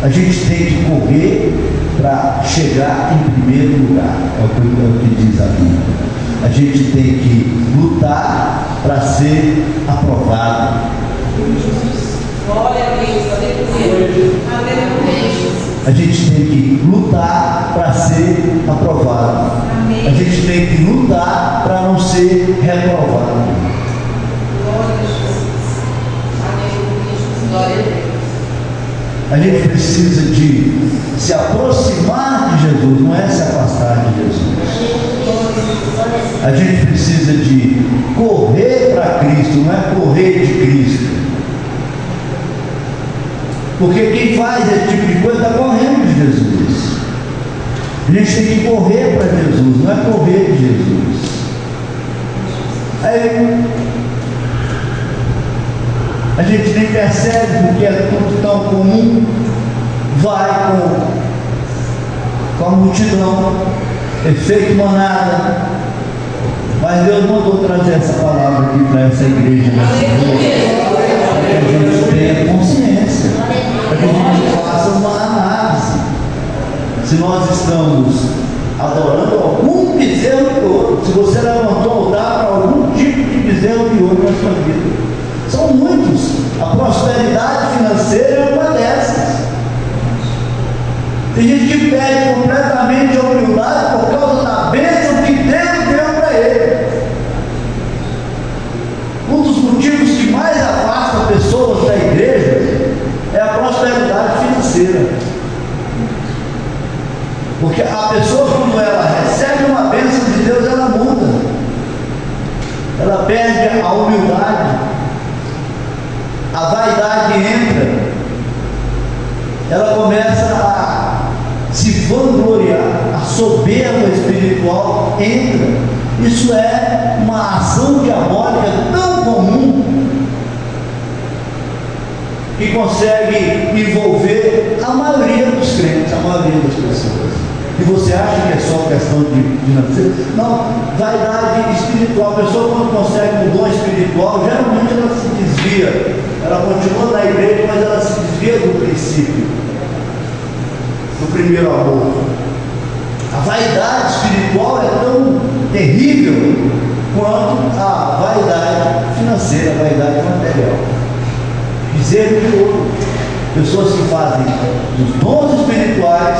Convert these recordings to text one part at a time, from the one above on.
A gente tem que correr para chegar em primeiro lugar, é o que diz a Bíblia. A gente tem que lutar para ser aprovado. Glória a Deus, aleluia. Aleluia. A gente tem que lutar para ser aprovado. Amém. A gente tem que lutar para não ser reprovado. Glória a Jesus. Aleluia, Jesus. Glória a Deus. A gente precisa de se aproximar de Jesus, não é se afastar de Jesus. A gente precisa de correr para Cristo, não é correr de Cristo. Porque quem faz esse tipo de coisa está correndo de Jesus. A gente tem que correr para Jesus, não é correr de Jesus. Aí a gente nem percebe porque é tudo tão comum, vai com a multidão, efeito manada. Mas Deus mandou trazer essa palavra aqui para essa igreja, para que a gente tenha consciência, para que a gente faça uma análise. Se nós estamos adorando algum bezerro de ouro, se você levantou altar para algum tipo de bezerro de ouro na sua vida, são muitos. A prosperidade financeira é uma dessas. Tem gente que perde completamente a humildade por causa da bênção que Deus deu para ele. Um dos motivos que mais afasta pessoas da igreja é a prosperidade financeira. Porque a pessoa, quando ela recebe uma bênção de Deus, ela muda. Ela perde a humildade. A vaidade entra. Ela começa a se vangloriar. A soberba espiritual entra. Isso é uma ação diabólica tão comum que consegue envolver a maioria dos crentes, a maioria das pessoas. E você acha que é só questão de financeiro? Não, vaidade espiritual. A pessoa, quando consegue um dom espiritual, geralmente ela se desvia. Ela continua na igreja, mas ela se desvia do princípio, do primeiro amor. A vaidade espiritual é tão terrível quanto a vaidade financeira, a vaidade material. Bezerro de ouro. Pessoas que fazem dos dons espirituais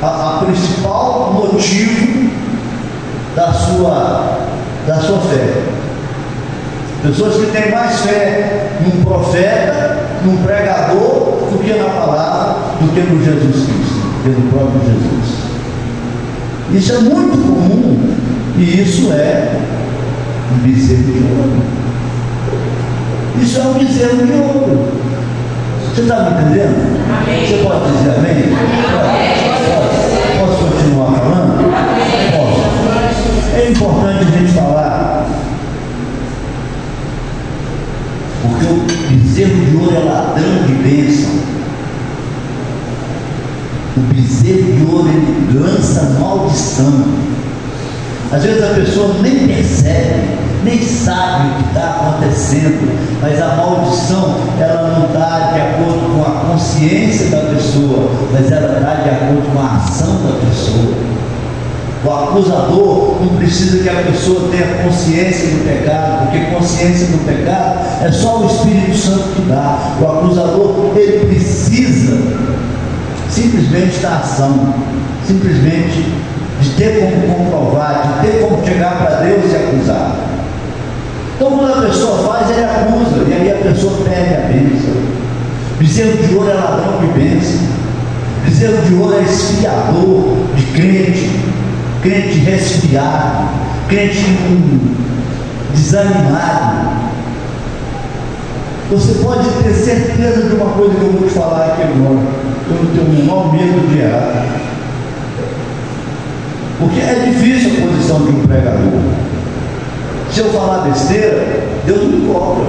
a principal motivo da sua fé. Pessoas que têm mais fé num profeta, num pregador, do que na palavra, do que no Jesus Cristo, pelo próprio Jesus. Isso é muito comum e isso é um bezerro de ouro. Isso é um bezerro de ouro. Você está me entendendo? Amém. Você pode dizer amém? Amém. Posso continuar falando? Posso. É importante a gente falar, porque o bezerro de ouro é ladrão de bênção. O bezerro de ouro, ele lança maldição. Às vezes a pessoa nem percebe, nem sabe o que está acontecendo, mas a maldição, ela não está de acordo com a consciência da pessoa, mas ela está de acordo com a ação da pessoa. O acusador não precisa que a pessoa tenha consciência do pecado, porque consciência do pecado é só o Espírito Santo que dá. O acusador, ele precisa simplesmente da ação, simplesmente de ter como comprovar, de ter como chegar para Deus e acusar. Então, quando a pessoa faz, ele acusa, e aí a pessoa perde a bênção. Bezerro de ouro é ladrão de bênção. Bezerro de ouro é esfriador de crente, crente resfriado, crente desanimado. Você pode ter certeza de uma coisa que eu vou te falar aqui agora. Eu não tenho o menor medo de errar. Porque é difícil a posição de um pregador. Se eu falar besteira, Deus me cobra.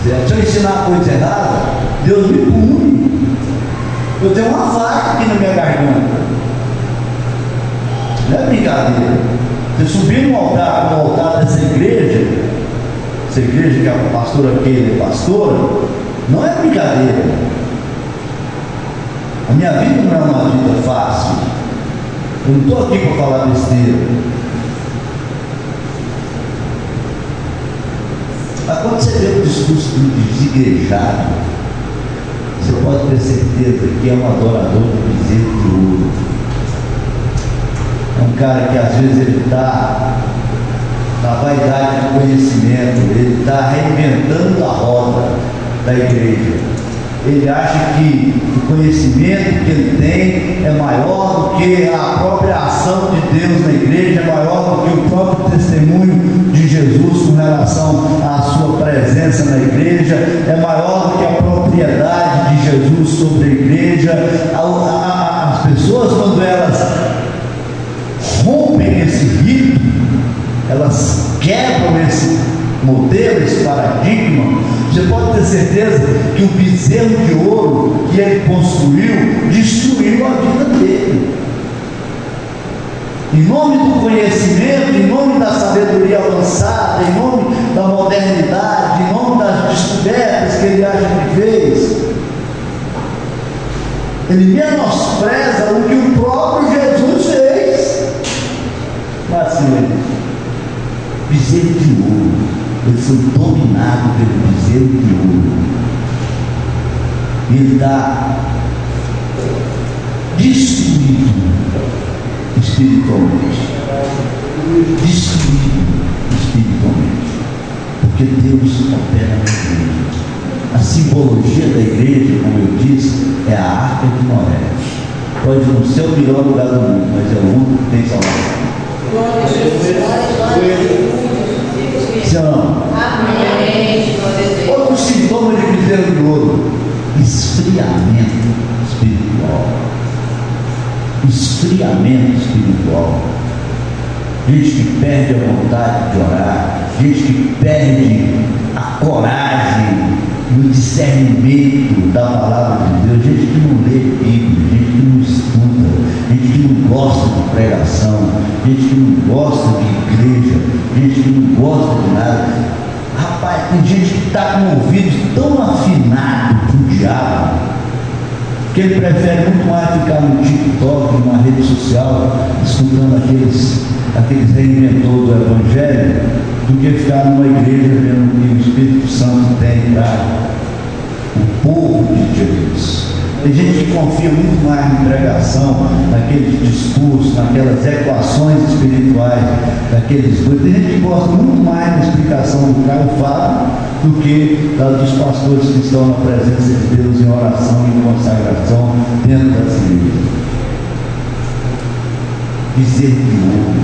Se eu ensinar coisa errada, Deus me pune. Eu tenho uma faca aqui na minha garganta. Não é brincadeira. Você subir no altar dessa igreja, essa igreja que a pastora Keila é pastora, não é brincadeira. A minha vida não é uma vida fácil. Eu não estou aqui para falar besteira. Mas quando você vê o discurso do desigrejado, você pode ter certeza que é um adorador do bezerro de ouro. É um cara que às vezes ele está na vaidade do conhecimento, ele está reinventando a roda da igreja. Ele acha que o conhecimento que ele tem é maior do que a própria ação de Deus na igreja, é maior do que o próprio testemunho de Jesus com relação à sua presença na igreja, é maior do que a propriedade de Jesus sobre a igreja. As pessoas, quando elas rompem esse rito, elas quebram esse modelo, esse paradigma, você pode ter certeza que o bezerro de ouro que ele construiu destruiu a vida dele. Em nome do conhecimento, em nome da sabedoria avançada, em nome da modernidade, em nome das descobertas que ele acha que fez, ele menospreza o que o próprio Jesus fez. Mas assim, bezerro de ouro, eles são dominados pelo bezerro de ouro. Ele está destruído espiritualmente. Destruído espiritualmente. Porque Deus opera na igreja. A simbologia da igreja, como eu disse, é a Arca de Noé. Pode não ser o melhor lugar do mundo, mas é o único que tem salvação. Outro sintoma de bezerro de ouro: esfriamento espiritual. Esfriamento espiritual. Gente que perde a vontade de orar, gente que perde a coragem e o discernimento da palavra de Deus, gente que não lê Bíblia, gente que não estuda, gente que não gosta de pregação, gente que não gosta de igreja, gente que não gosta de nada. Rapaz, tem gente que está com o ouvido tão afinado para o diabo, que ele prefere muito mais ficar no TikTok, numa rede social, escutando aqueles reinventores do Evangelho, do que ficar numa igreja vendo o que o Espírito Santo tem para o povo de Jesus. Tem gente que confia muito mais na pregação, naqueles discursos, naquelas equações espirituais, daqueles coisas. Tem gente que gosta muito mais da explicação do Caio Fábio do que da dos pastores que estão na presença de Deus em oração e consagração dentro das igrejas. Bezerro de ouro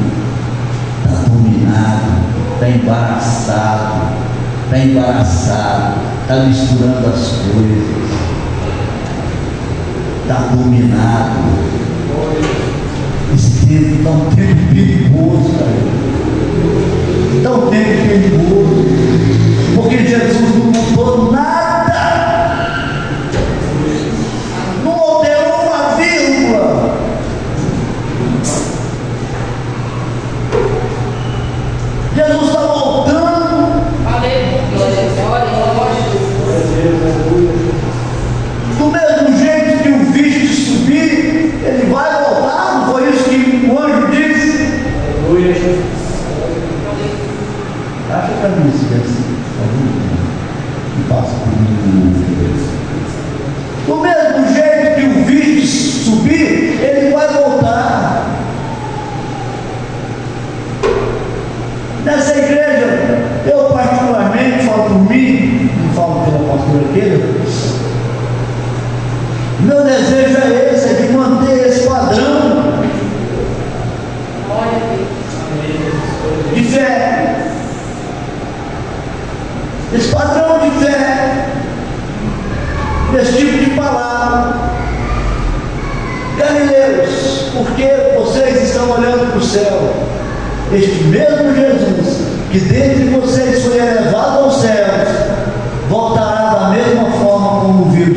está dominado, está embaraçado, está misturando as coisas. Está dominado. Esse tempo está um tempo perigoso, cara. Está um tempo perigoso, porque Jesus não mudou nada, não alterou uma vírgula. Jesus está voltando. Do mesmo jeito que o viste subir, ele vai voltar. Não foi isso que o anjo disse? Acha que a música é assim? Que passa por mim. Do mesmo jeito que o viste subir, ele vai voltar. Nessa igreja, eu particularmente falo por mim, não falo pela pastora Keila. Meu desejo é esse, é de manter esse padrão de fé, esse padrão de fé, desse tipo de palavra. Galileus, porque vocês estão olhando para o céu, este mesmo Jesus, que dentre vocês foi elevado aos céus, voltará da mesma forma como viu